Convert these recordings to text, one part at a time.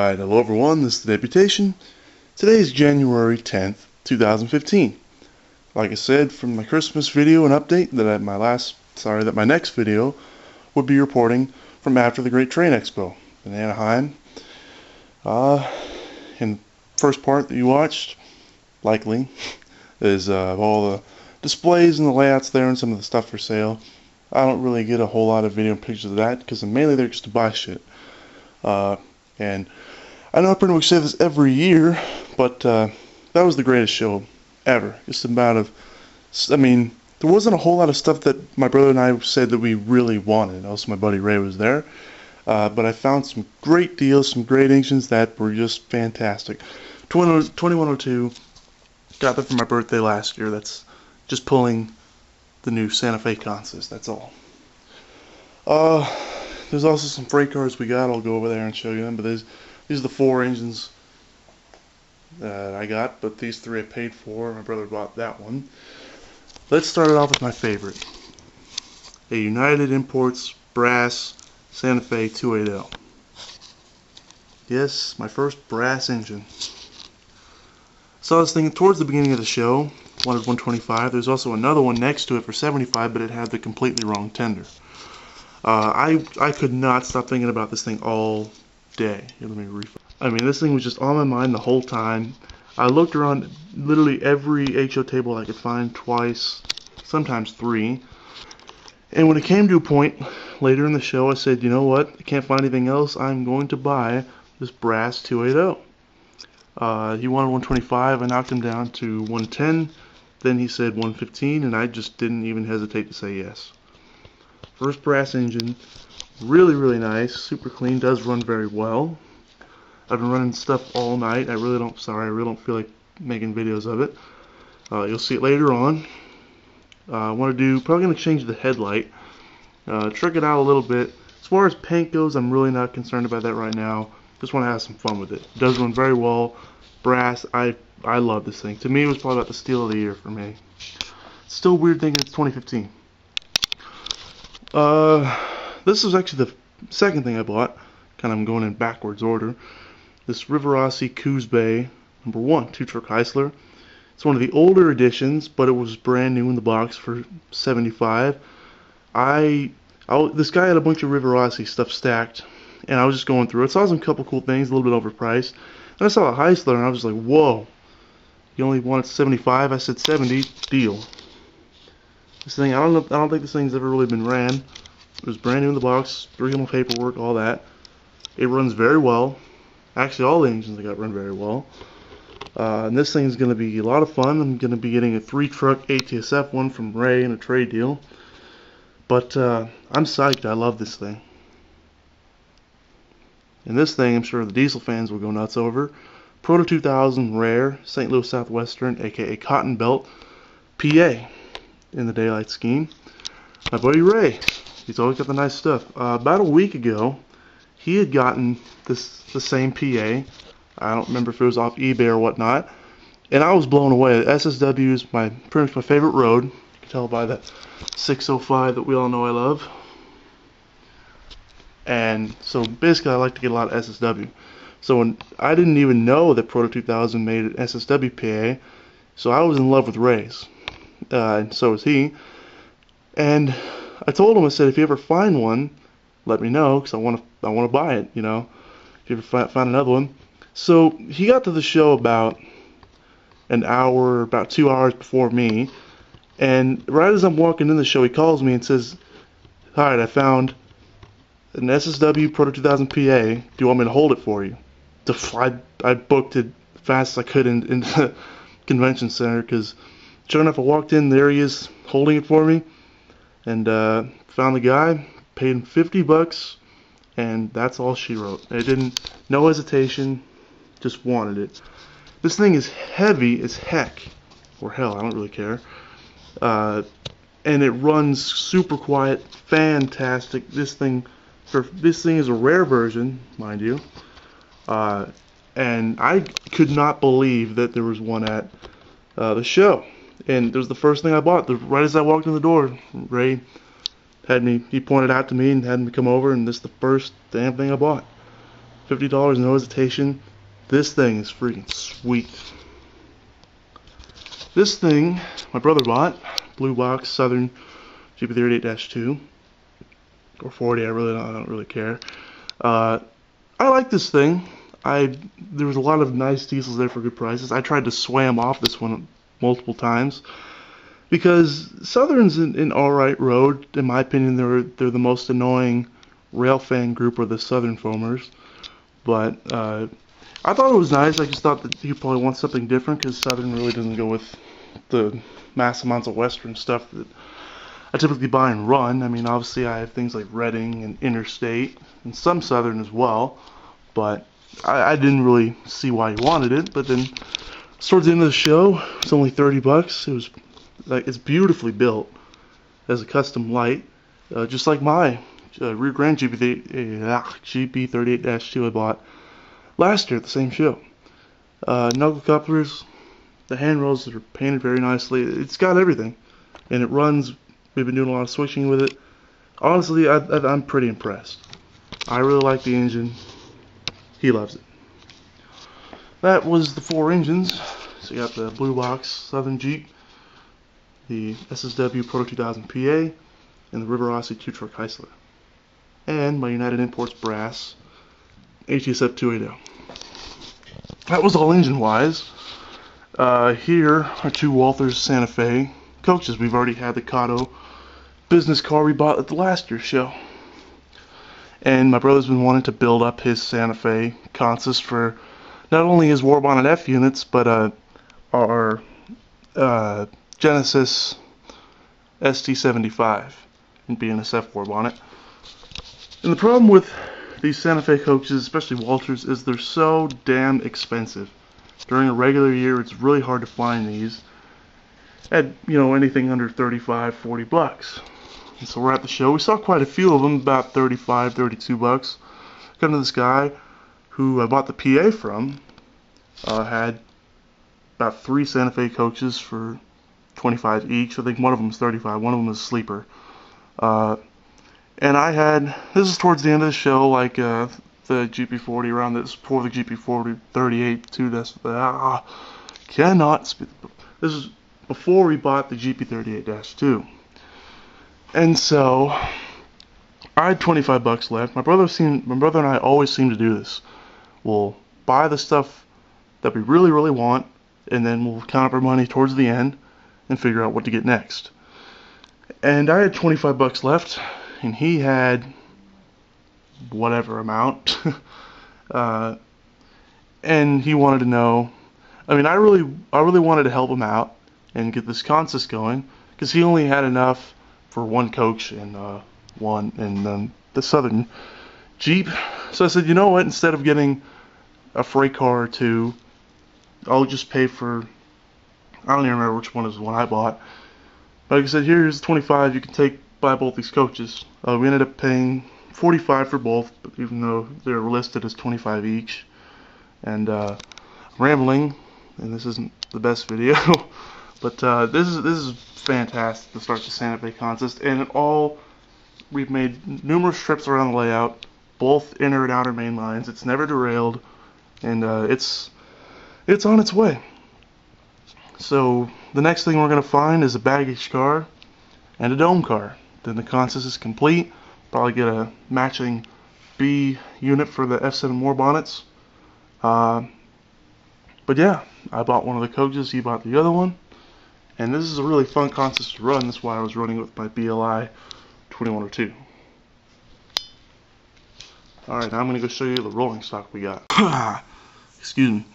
Alright, hello everyone, this is the Deputation. Today is January 10th, 2015. Like I said from my Christmas video and update, that my next video would be reporting from after the Great Train Expo in Anaheim. And first part that you watched, likely, is all the displays and the layouts there and some of the stuff for sale. I don't really get a whole lot of video and pictures of that because I'm mainly there just to buy shit. And I know I pretty much say this every year, but that was the greatest show ever. Just there wasn't a whole lot of stuff that my brother and I said that we really wanted. Also, my buddy Ray was there. But I found some great deals, some great engines that were just fantastic. 2102, got that for my birthday last year. That's just pulling the new Santa Fe consist, that's all. There's also some freight cars we got. I'll go over there and show you them. But these are the 4 engines that I got, but these 3 I paid for. My brother bought that one. Let's start it off with my favorite. A United Imports Brass Santa Fe 280. Yes, my first brass engine. Saw this thing towards the beginning of the show. Wanted 125. There's also another one next to it for 75, but it had the completely wrong tender. I could not stop thinking about this thing all day. Here, this thing was just on my mind the whole time. I looked around literally every HO table I could find twice, sometimes 3. And when it came to a point later in the show, I said, you know what? I can't find anything else. I'm going to buy this brass 280. He wanted 125. I knocked him down to 110. Then he said 115, and I just didn't even hesitate to say yes. First brass engine, really nice, super clean, does run very well. I've been running stuff all night. I really don't feel like making videos of it. You'll see it later on. Probably gonna change the headlight, trick it out a little bit. As far as paint goes, I'm really not concerned about that right now. Just want to have some fun with it. It does run very well. Brass, I love this thing. To me, it was probably about the steal of the year for me. It's still weird thinking it's 2015. This is actually the second thing I bought. Kind of going in backwards order. This Rivarossi Coos Bay #1 2-truck Heisler. It's one of the older editions, but it was brand new in the box for 75. This guy had a bunch of Rivarossi stuff stacked, and I was just going through it. Saw some couple cool things, a little bit overpriced. Then I saw a Heisler, and I was like, whoa. You only wanted 75? I said 70. Deal. This thing, I don't think this thing's ever really been ran. It was brand new in the box, original paperwork, all that. It runs very well. Actually, all the engines I got run very well. And this thing's going to be a lot of fun. I'm going to be getting a 3-truck ATSF one from Ray in a trade deal. But I'm psyched. I love this thing. And this thing, I'm sure the diesel fans will go nuts over. Proto 2000 Rare, St. Louis Southwestern, aka Cotton Belt, PA, in the daylight scheme. My buddy Ray, he's always got the nice stuff. About a week ago, he had gotten the same PA. I don't remember if it was off eBay or whatnot, and I was blown away. SSW is pretty much my favorite road. You can tell by that 605 that we all know I love. And so basically I like to get a lot of SSW. So I didn't even know that Proto 2000 made an SSW PA, so I was in love with Ray's. And so was he. And I told him, I said, if you ever find one, let me know, because I want to buy it, you know, if you ever find another one. So he got to the show about about 2 hours before me, and right as I'm walking in the show, he calls me and says, alright, I found an SSW Proto 2000 PA, do you want me to hold it for you? I booked it fast as I could in the convention center, because sure enough I walked in, there he is holding it for me, and found the guy, paid him $50, and that's all she wrote. No hesitation, just wanted it. This thing is heavy as heck, or hell, I don't really care, and it runs super quiet, fantastic. This thing is a rare version, mind you, and I could not believe that there was one at the show. And it was the first thing I bought. Right as I walked in the door, Ray he pointed out to me and had me come over, and this is the first damn thing I bought. $50, no hesitation. This thing is freaking sweet. This thing my brother bought, blue box Southern GP38-2 or 40. I don't really care. I like this thing. There was a lot of nice diesels there for good prices. I tried to swam off this one multiple times because Southern's an alright road. In my opinion, they're the most annoying rail fan group, or the Southern foamers. But I thought it was nice. I just thought that you probably want something different because Southern really doesn't go with the mass amounts of Western stuff that I typically buy and run. I mean, obviously I have things like Reading and Interstate and some Southern as well, but I didn't really see why you wanted it. But then towards the end of the show, it's only $30. It was like, it's beautifully built as a custom light, just like my rear grand GP38-2 I bought last year at the same show. Knuckle couplers, the handrails that are painted very nicely. It's got everything, and it runs. We've been doing a lot of switching with it. Honestly, I'm pretty impressed. I really like the engine. He loves it. That was the 4 engines. So you got the blue box Southern Jeep, the SSW Proto 2000 PA, and the River Odyssey 2-truck Chrysler, and my United Imports brass HSF 280. That was all engine wise. Here are 2 Walthers Santa Fe coaches. We've already had the Cotto business car we bought at the last year's show. And my brother's been wanting to build up his Santa Fe consist for not only his war bonnet F units, but our Genesis ST75 and BNSF war bonnet. And the problem with these Santa Fe coaches, especially Walters, is they're so damn expensive. During a regular year, it's really hard to find these at, anything under $35-40. And so we're at the show. We saw quite a few of them, about $35-32. Come to this guy who I bought the PA from, had about 3 Santa Fe coaches for $25 each. I think one of them was $35. One of them was a sleeper. And I had, this is towards the end of the show, like the GP40 around this, before the GP40 38 too. Cannot speak. This is before we bought the GP38-2. And so I had $25 left. My brother and I always seem to do this. We'll buy the stuff that we really, really want, and then we'll count up our money towards the end and figure out what to get next. And I had $25 left, and he had whatever amount. And he wanted to know. I mean, I really wanted to help him out and get this consist going, because he only had enough for 1 coach and the Southern Jeep. So I said, you know what? Instead of getting a freight car or 2, I'll just pay for. I don't even remember which one is the one I bought. But like I said, here's 25. You can buy both these coaches. We ended up paying $45 for both, even though they're listed as $25 each. And rambling, and this isn't the best video, but this is fantastic to start the Santa Fe consist. And we've made numerous trips around the layout, both inner and outer main lines. It's never derailed, and it's on its way. So the next thing we're going to find is a baggage car and a dome car. Then the consist is complete. Probably get a matching B unit for the F7 war bonnets. But yeah, I bought one of the coaches, he bought the other one. And this is a really fun consist to run. That's why I was running it with my BLI 2102. Alright, now I'm going to go show you the rolling stock we got. Excuse me.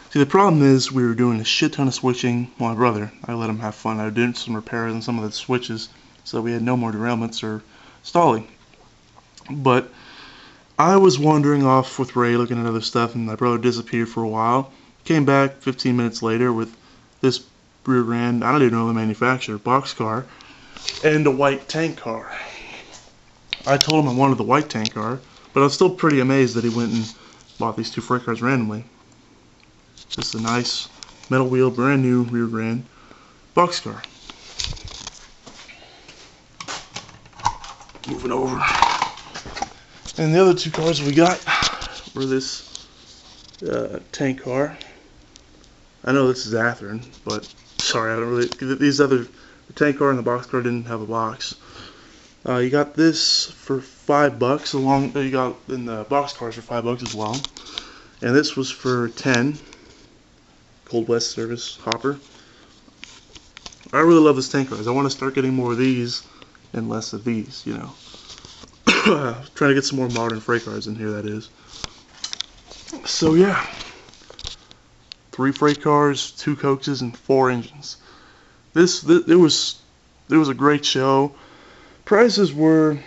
See, the problem is we were doing a shit ton of switching. Well, my brother, I let him have fun. I did some repairs on some of the switches, so we had no more derailments or stalling. But I was wandering off with Ray looking at other stuff, and my brother disappeared for a while. Came back 15 minutes later with this rear grand, I don't even know the manufacturer, boxcar, and a white tank car. I told him I wanted the white tank car, but I was still pretty amazed that he went and bought these 2 freight cars randomly. Just a nice metal wheel, brand new rear grand boxcar. Moving over. And the other 2 cars we got for this tank car. I know this is Atherin, but sorry, I don't really. The tank car and the box car didn't have a box. You got this for $5. You got in the box cars for $5 as well, and this was for 10. Cold West service hopper. I really love this tank cars. I want to start getting more of these and less of these. You know, trying to get some more modern freight cars in here. That is. So yeah, 3 freight cars, 2 coaxes, and 4 engines. It was a great show. Prices were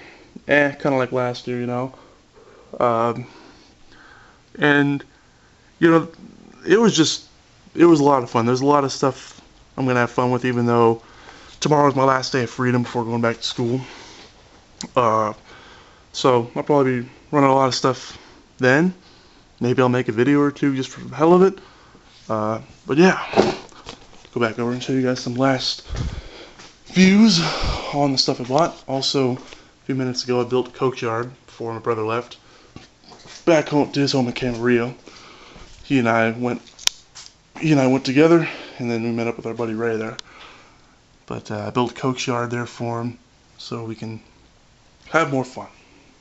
kind of like last year, you know. And you know, it was a lot of fun. There's a lot of stuff I'm gonna have fun with, even though tomorrow's my last day of freedom before going back to school. So I'll probably be running a lot of stuff then. Maybe I'll make a video or 2 just for the hell of it. But yeah, go back over and show you guys some last views on the stuff I bought. Also, a few minutes ago I built a coach yard before my brother left. Back home to his home in Camarillo. He and I went together, and then we met up with our buddy Ray there. But I built a coach yard there for him so we can have more fun.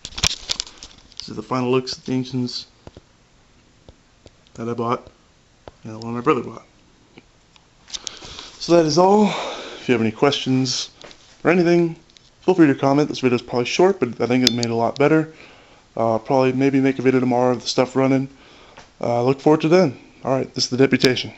This is the final looks at the engines that I bought and the one my brother bought. So that is all. If you have any questions or anything, feel free to comment. This video is probably short, but I think it made it a lot better. Probably maybe make a video tomorrow of the stuff running. Look forward to then. Alright, this is The Deputation.